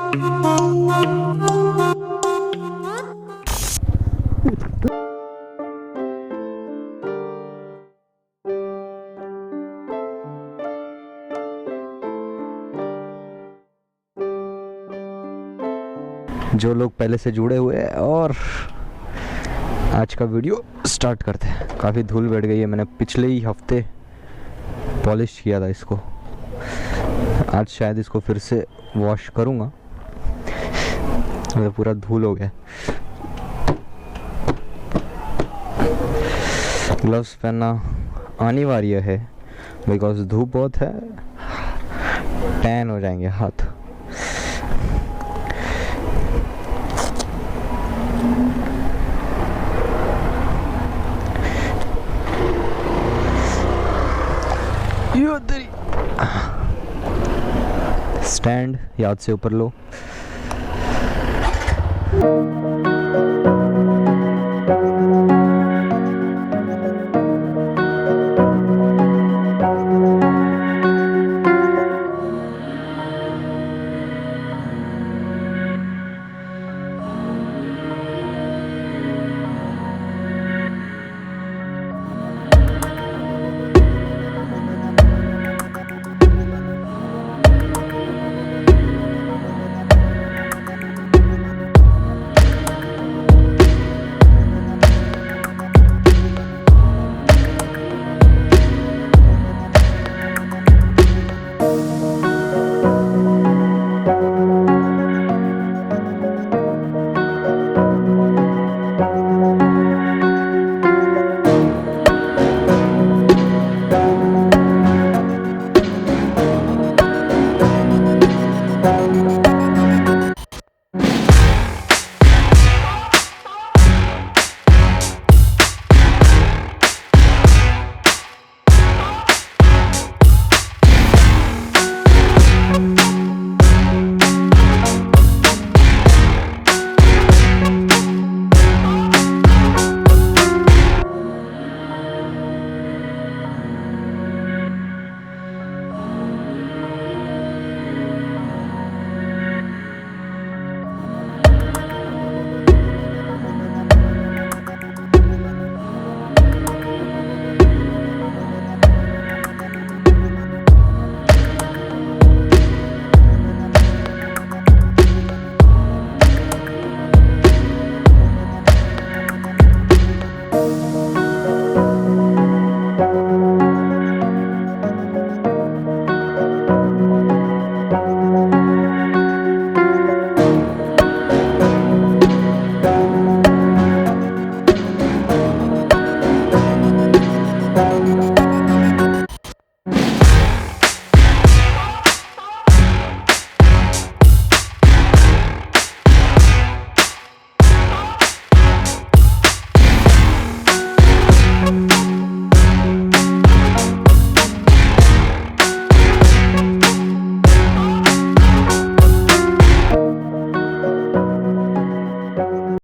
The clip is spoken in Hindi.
जो लोग पहले से जुड़े हुए हैं और आज का वीडियो स्टार्ट करते हैं। काफ़ी धूल बैठ गई है, मैंने पिछले ही हफ्ते पॉलिश किया था इसको। आज शायद इसको फिर से वॉश करूँगा, तो पूरा धूल हो गया। ग्लव्स पहनना अनिवार्य है बिकॉज धूप बहुत है, टैन हो जाएंगे हाथ। स्टैंड याद से ऊपर लो।